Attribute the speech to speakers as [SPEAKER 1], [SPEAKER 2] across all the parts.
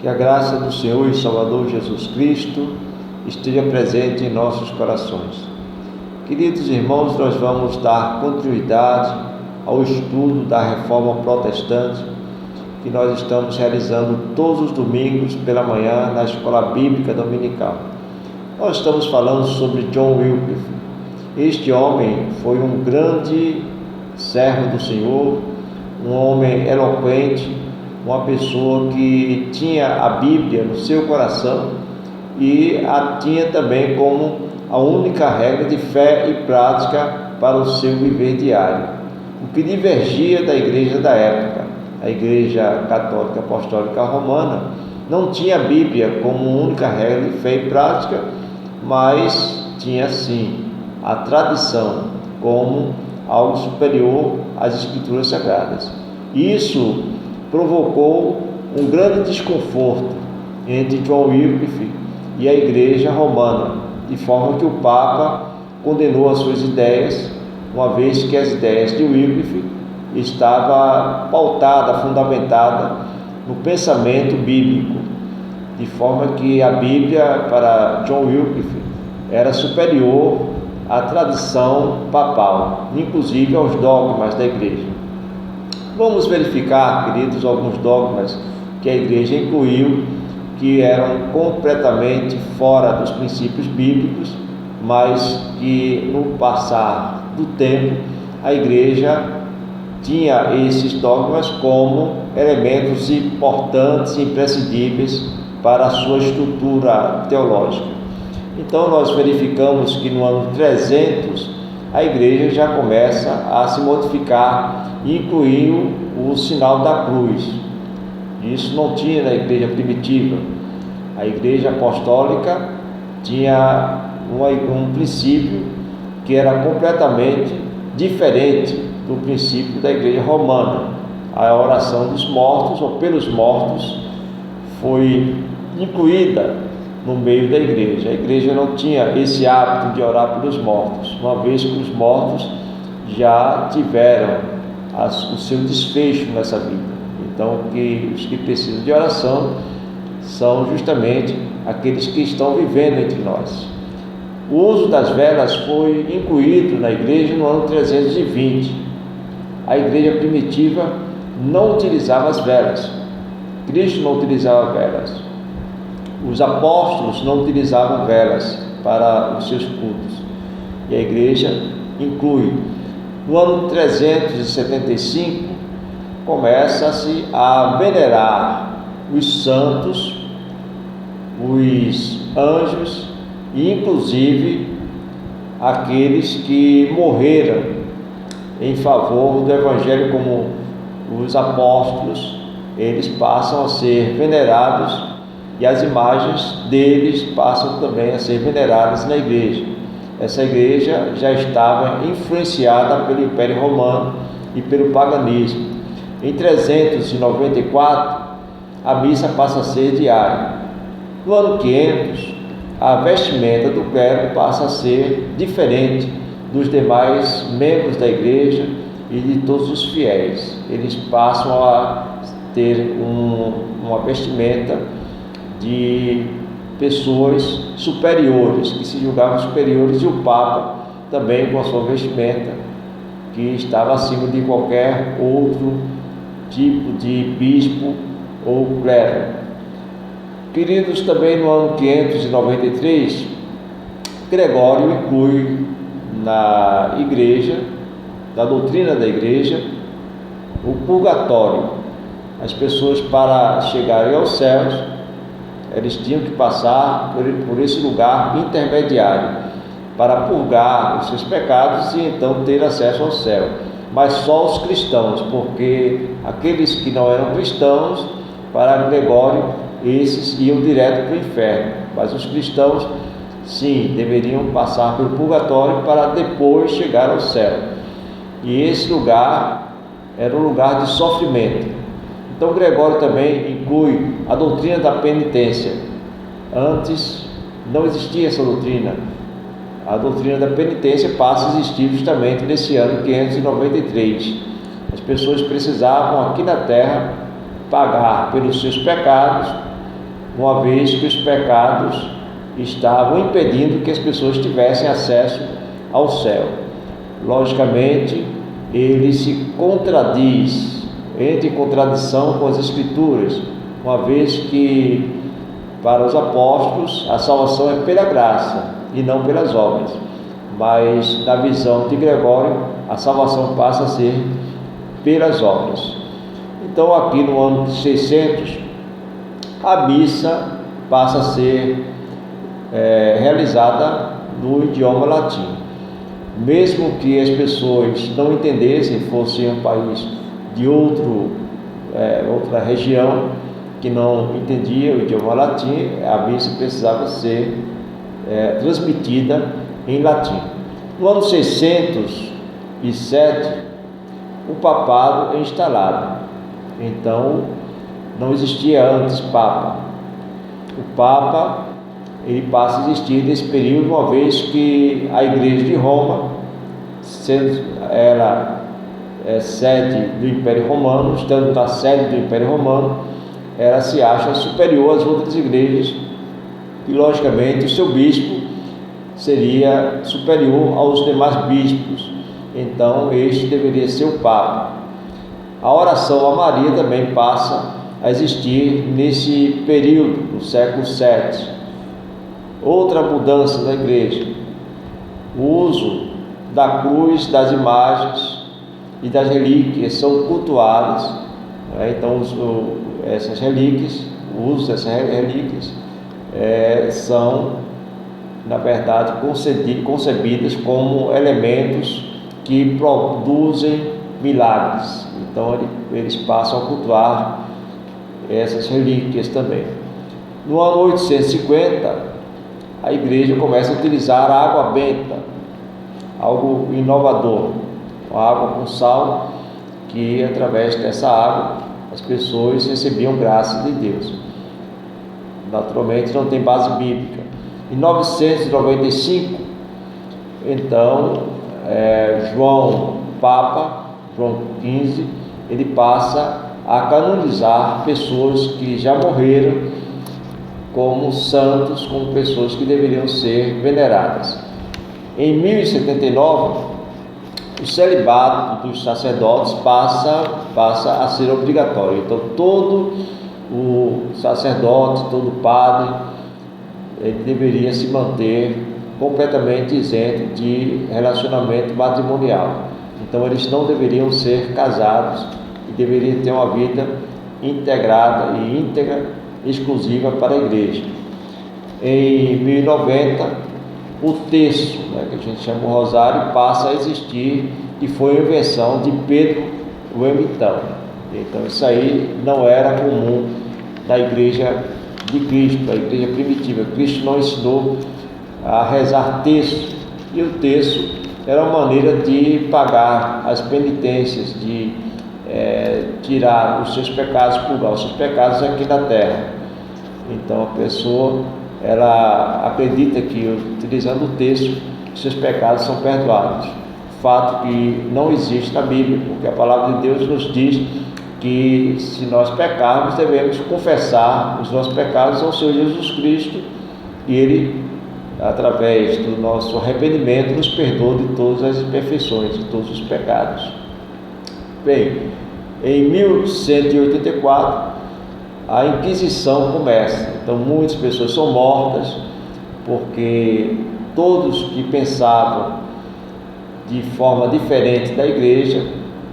[SPEAKER 1] Que a graça do Senhor e Salvador Jesus Cristo esteja presente em nossos corações. Queridos irmãos, nós vamos dar continuidade ao estudo da Reforma Protestante que nós estamos realizando todos os domingos pela manhã na Escola Bíblica Dominical. Nós estamos falando sobre John Wycliffe. Este homem foi um grande servo do Senhor, um homem eloquente, uma pessoa que tinha a Bíblia no seu coração e a tinha também como a única regra de fé e prática para o seu viver diário. O que divergia da igreja da época, a Igreja Católica Apostólica Romana, não tinha a Bíblia como única regra de fé e prática, mas tinha sim a tradição como algo superior às Escrituras Sagradas. Isso provocou um grande desconforto entre John Wycliffe e a Igreja Romana, de forma que o Papa condenou as suas ideias, uma vez que as ideias de Wycliffe estava pautada, fundamentada no pensamento bíblico, de forma que a Bíblia para John Wycliffe era superior à tradição papal, inclusive aos dogmas da igreja. Vamos verificar, queridos, alguns dogmas que a igreja incluiu, que eram completamente fora dos princípios bíblicos, mas que no passar do tempo a igreja tinha esses dogmas como elementos importantes e imprescindíveis para a sua estrutura teológica. Então nós verificamos que no ano 300 a igreja já começa a se modificar e incluiu o sinal da cruz. Isso não tinha na igreja primitiva. A igreja apostólica tinha um princípio que era completamente diferente do princípio da igreja romana. A oração dos mortos ou pelos mortos foi incluída no meio da igreja. A igreja não tinha esse hábito de orar pelos mortos, uma vez que os mortos já tiveram o seu desfecho nessa vida. Então, os que precisam de oração são justamente aqueles que estão vivendo entre nós. O uso das velas foi incluído na igreja no ano 320. A igreja primitiva não utilizava as velas. Cristo não utilizava velas. Os apóstolos não utilizavam velas para os seus cultos. E a igreja inclui. No ano 375, começa-se a venerar os santos, os anjos e inclusive aqueles que morreram em favor do Evangelho, como os apóstolos. Eles passam a ser venerados e as imagens deles passam também a ser veneradas na igreja. Essa igreja já estava influenciada pelo Império Romano e pelo paganismo. Em 394, a missa passa a ser diária. No ano 500, a vestimenta do clero passa a ser diferente dos demais membros da igreja e de todos os fiéis. Eles passam a ter uma vestimenta de pessoas superiores, que se julgavam superiores, e o Papa também com a sua vestimenta, que estava acima de qualquer outro tipo de bispo ou clero. Queridos, também no ano 593, Gregório inclui na igreja, da doutrina da igreja, o purgatório. As pessoas, para chegarem aos céus, eles tinham que passar por esse lugar intermediário para purgar os seus pecados e então ter acesso ao céu. Mas só os cristãos, porque aqueles que não eram cristãos, para Gregório, esses iam direto para o inferno. Mas os cristãos, sim, deveriam passar pelo purgatório para depois chegar ao céu. E esse lugar era um lugar de sofrimento. Então Gregório também inclui a doutrina da penitência. Antes não existia essa doutrina. A doutrina da penitência passa a existir justamente nesse ano 593. As pessoas precisavam aqui na terra pagar pelos seus pecados uma vez que os pecados estavam impedindo que as pessoas tivessem acesso ao céu. Logicamente, ele se contradiz, entra em contradição com as Escrituras, uma vez que para os apóstolos a salvação é pela graça e não pelas obras, mas na visão de Gregório a salvação passa a ser pelas obras. Então, aqui no ano de 600, a missa passa a ser realizada no idioma latim. Mesmo que as pessoas não entendessem, fosse um país de outra região que não entendia o idioma latim, a missa precisava ser transmitida em latim. No ano 607, o papado é instalado. Então, não existia antes Papa. O Papa, ele passa a existir nesse período, uma vez que a Igreja de Roma, sendo ela sede do Império Romano, estando na sede do Império Romano, ela se acha superior às outras igrejas e, logicamente, o seu bispo seria superior aos demais bispos. Então, este deveria ser o Papa. A oração a Maria também passa a existir nesse período, no século VII. Outra mudança da igreja, o uso da cruz, das imagens e das relíquias são cultuadas, né? Então, essas relíquias, o uso dessas relíquias são, na verdade, concebidas como elementos que produzem milagres. Então, eles passam a cultuar essas relíquias também. No ano 850, a igreja começa a utilizar a água benta, algo inovador, a água com sal, que através dessa água as pessoas recebiam graça de Deus. Naturalmente não tem base bíblica. Em 995, então, Papa João XV, ele passa a canonizar pessoas que já morreram como santos, como pessoas que deveriam ser veneradas. Em 1079, o celibato dos sacerdotes passa a ser obrigatório. Então, todo o sacerdote, todo padre, ele deveria se manter completamente isento de relacionamento matrimonial. Então, eles não deveriam ser casados e deveriam ter uma vida integrada e íntegra, exclusiva para a igreja. Em 1090, o terço, que a gente chama o rosário, passa a existir e foi a invenção de Pedro o Ermitão. Então, isso aí não era comum na igreja de Cristo, a igreja primitiva. Cristo não ensinou a rezar terço, e o terço era uma maneira de pagar as penitências, de tirar os seus pecados, purgar os seus pecados aqui na terra. Então, a pessoa, ela acredita que, utilizando o terço, os seus pecados são perdoados. Fato que não existe na Bíblia, porque a palavra de Deus nos diz que, se nós pecarmos, devemos confessar os nossos pecados ao Senhor Jesus Cristo, e Ele, através do nosso arrependimento, nos perdoa de todas as imperfeições, de todos os pecados. Bem, em 1184, a Inquisição começa. Então, muitas pessoas são mortas, porque todos que pensavam de forma diferente da igreja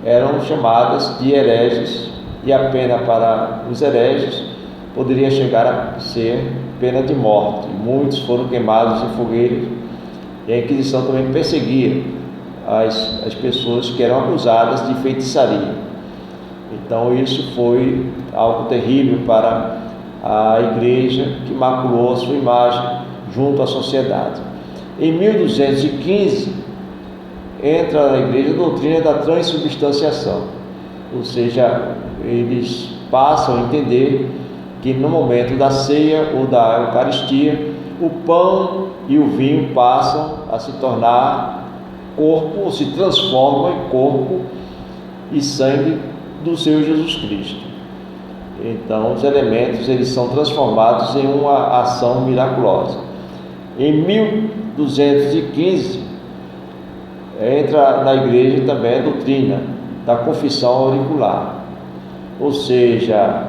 [SPEAKER 1] eram chamadas de hereges, e a pena para os hereges poderia chegar a ser pena de morte. Muitos foram queimados em fogueiras, e a Inquisição também perseguia as pessoas que eram acusadas de feitiçaria. Então, isso foi algo terrível para a igreja, que maculou a sua imagem junto à sociedade. Em 1215, entra na igreja a doutrina da transubstanciação, ou seja, eles passam a entender que no momento da ceia ou da Eucaristia, o pão e o vinho passam a se tornar corpo, ou se transformam em corpo e sangue do Senhor Jesus Cristo. Então os elementos eles são transformados em uma ação miraculosa. Em 1215 entra na igreja também a doutrina da confissão auricular, ou seja,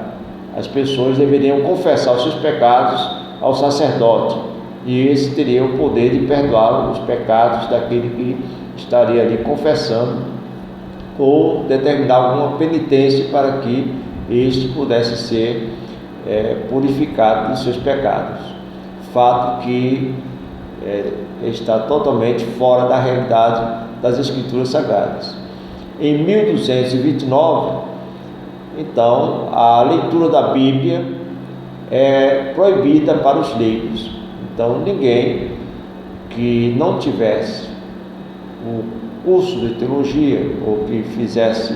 [SPEAKER 1] as pessoas deveriam confessar os seus pecados ao sacerdote, e esse teria o poder de perdoar os pecados daquele que estaria ali confessando, ou determinar alguma penitência para que este pudesse ser purificado dos seus pecados. Fato que está totalmente fora da realidade das Escrituras Sagradas. Em 1229, então, a leitura da Bíblia é proibida para os leigos. Então, ninguém que não tivesse o curso de teologia, ou que fizesse,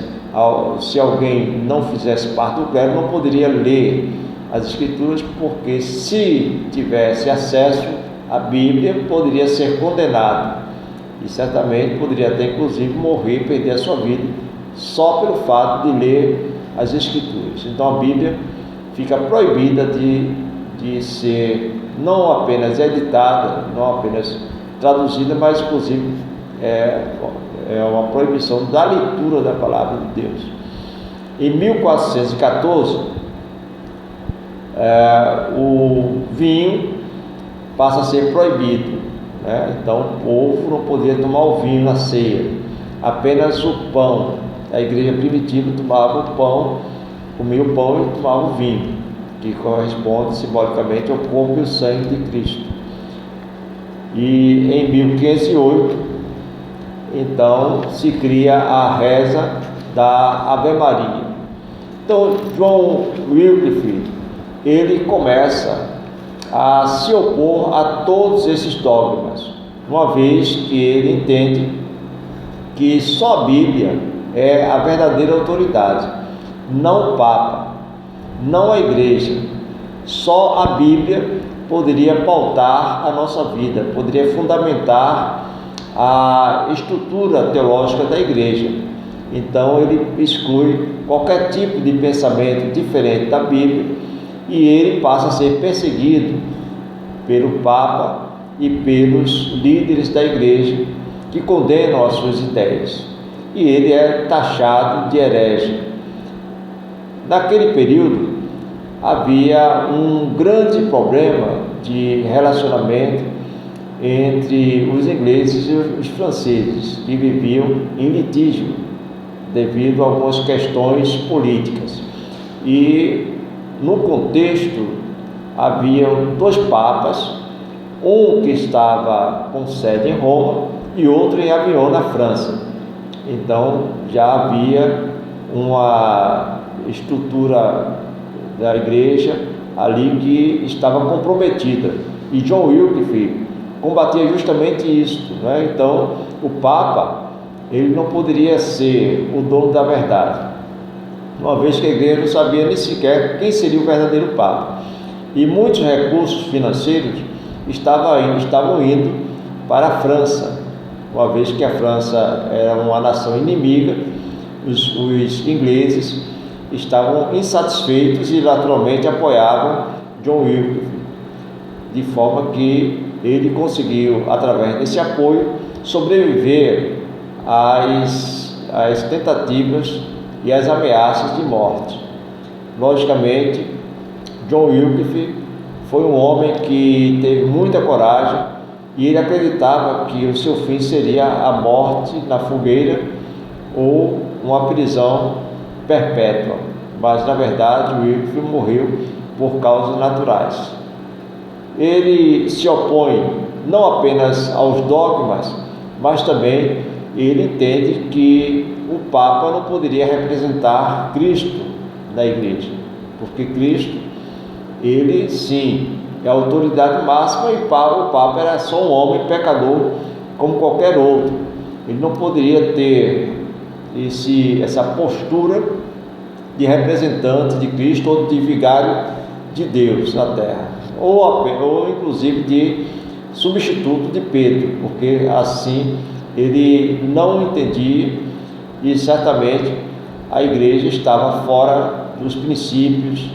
[SPEAKER 1] se alguém não fizesse parte do clero, não poderia ler as Escrituras, porque se tivesse acesso à Bíblia, poderia ser condenado, e certamente poderia até inclusive morrer, perder a sua vida, só pelo fato de ler as Escrituras. Então a Bíblia fica proibida de ser não apenas editada, não apenas traduzida, mas inclusive é uma proibição da leitura da palavra de Deus. Em 1414, o vinho passa a ser proibido, né? Então o povo não podia tomar o vinho na ceia, apenas o pão. A igreja primitiva tomava o pão, comia o pão e tomava o vinho, que corresponde simbolicamente ao corpo e o sangue de Cristo. E em 1508, então, se cria a reza da Ave Maria. Então, John Wycliffe, ele começa a se opor a todos esses dogmas, uma vez que ele entende que só a Bíblia é a verdadeira autoridade, não o Papa, não a Igreja. Só a Bíblia poderia pautar a nossa vida, poderia fundamentar a estrutura teológica da Igreja. Então ele exclui qualquer tipo de pensamento diferente da Bíblia, e ele passa a ser perseguido pelo Papa e pelos líderes da Igreja que condenam as suas ideias, e ele é taxado de herege. Naquele período havia um grande problema de relacionamento entre os ingleses e os franceses, que viviam em litígio devido a algumas questões políticas. E no contexto havia dois papas, um que estava com sede em Roma e outro em Avignon, na França. Então já havia uma estrutura da igreja ali que estava comprometida, e John Wycliffe combatia justamente isso, né? Então o Papa, ele não poderia ser o dono da verdade, uma vez que a igreja não sabia nem sequer quem seria o verdadeiro Papa, e muitos recursos financeiros estavam indo para a França, uma vez que a França era uma nação inimiga. Os ingleses estavam insatisfeitos e naturalmente apoiavam John Wycliffe, de forma que ele conseguiu, através desse apoio, sobreviver às tentativas e às ameaças de morte. Logicamente, John Wycliffe foi um homem que teve muita coragem, e ele acreditava que o seu fim seria a morte na fogueira ou uma prisão perpétua, mas na verdade Wycliffe morreu por causas naturais. Ele se opõe não apenas aos dogmas, mas também ele entende que o Papa não poderia representar Cristo na igreja, porque Cristo, ele sim é a autoridade máxima, e o Papa era só um homem pecador como qualquer outro. Ele não poderia ter essa postura de representante de Cristo ou de vigário de Deus na terra, ou inclusive de substituto de Pedro, porque assim ele não entendia, e certamente a igreja estava fora dos princípios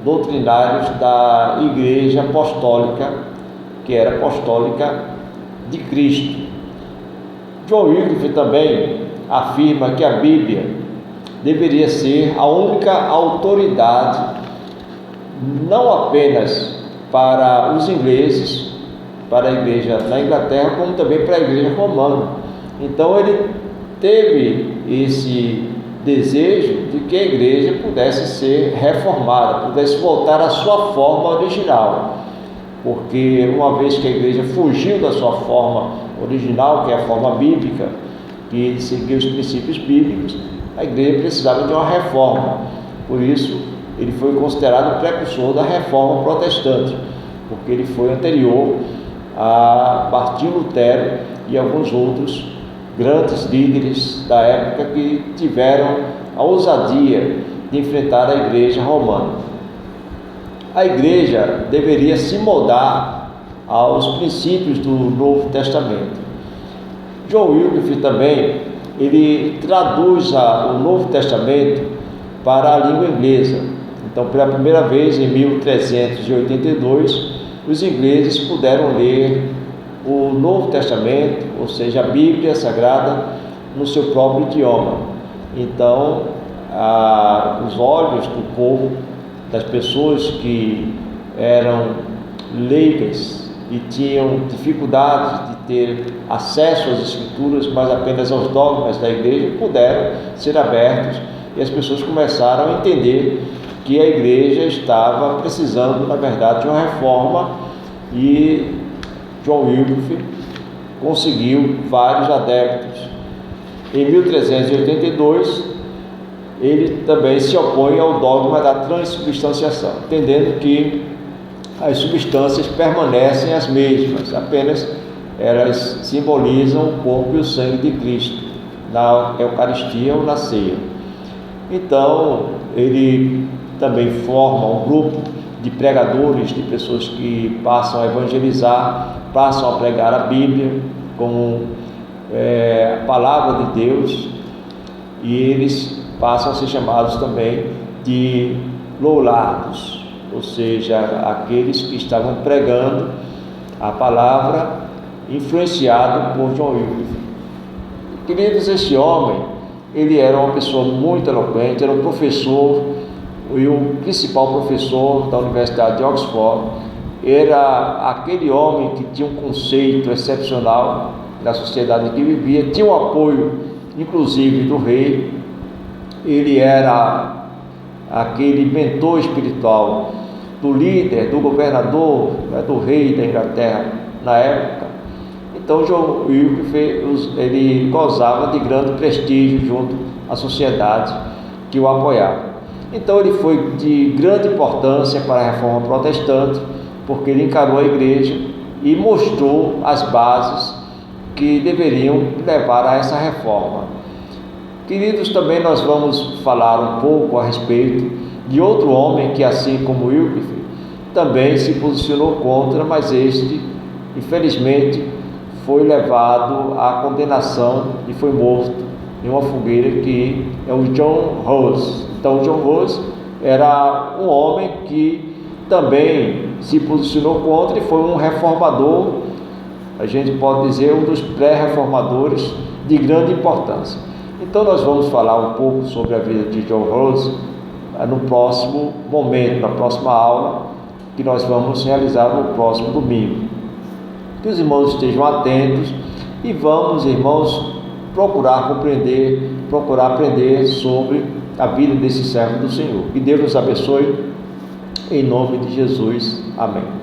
[SPEAKER 1] doutrinários da Igreja Apostólica, que era apostólica de Cristo. John Wycliffe também afirma que a Bíblia deveria ser a única autoridade, não apenas para os ingleses, para a igreja na Inglaterra, como também para a igreja romana. Então ele teve esse desejo de que a igreja pudesse ser reformada, pudesse voltar à sua forma original, porque uma vez que a igreja fugiu da sua forma original, que é a forma bíblica, que seguia os princípios bíblicos, a igreja precisava de uma reforma. Por isso ele foi considerado o precursor da reforma protestante, porque ele foi anterior a Martinho Lutero e alguns outros grandes líderes da época que tiveram a ousadia de enfrentar a igreja romana. A igreja deveria se moldar aos princípios do Novo Testamento. John Wycliffe também, ele traduz o Novo Testamento para a língua inglesa. Então, pela primeira vez em 1382, os ingleses puderam ler o Novo Testamento, ou seja, a Bíblia Sagrada, no seu próprio idioma. Então, os olhos do povo, das pessoas que eram leigas e tinham dificuldade de ter acesso às Escrituras, mas apenas aos dogmas da igreja, puderam ser abertos, e as pessoas começaram a entender que a igreja estava precisando, na verdade, de uma reforma, e John Wycliffe conseguiu vários adeptos. Em 1382, ele também se opõe ao dogma da transubstanciação, entendendo que as substâncias permanecem as mesmas, apenas elas simbolizam o corpo e o sangue de Cristo na Eucaristia ou na ceia. Então, ele também forma um grupo de pregadores, de pessoas que passam a evangelizar, passam a pregar a Bíblia como a palavra de Deus, e eles passam a ser chamados também de loulados, ou seja, aqueles que estavam pregando a palavra, influenciado por John Wycliffe. Queridos, esse homem, ele era uma pessoa muito eloquente, era um professor, e o principal professor da Universidade de Oxford. Era aquele homem que tinha um conceito excepcional da sociedade em que vivia, tinha o apoio, inclusive, do rei. Ele era aquele mentor espiritual do líder, do governador, do rei da Inglaterra na época. Então, John Wycliffe, ele gozava de grande prestígio junto à sociedade que o apoiava. Então, ele foi de grande importância para a reforma protestante, porque ele encarou a igreja e mostrou as bases que deveriam levar a essa reforma. Queridos, também nós vamos falar um pouco a respeito de outro homem que, assim como Wycliffe, também se posicionou contra, mas este, infelizmente, foi levado à condenação e foi morto em uma fogueira, que é o John Hus. Então, John Hus era um homem que também se posicionou contra e foi um reformador, a gente pode dizer, um dos pré-reformadores de grande importância. Então, nós vamos falar um pouco sobre a vida de John Hus no próximo momento, na próxima aula, que nós vamos realizar no próximo domingo. Que os irmãos estejam atentos e vamos, irmãos, procurar compreender, procurar aprender sobre a vida desse servo do Senhor. Que Deus nos abençoe, em nome de Jesus. Amém.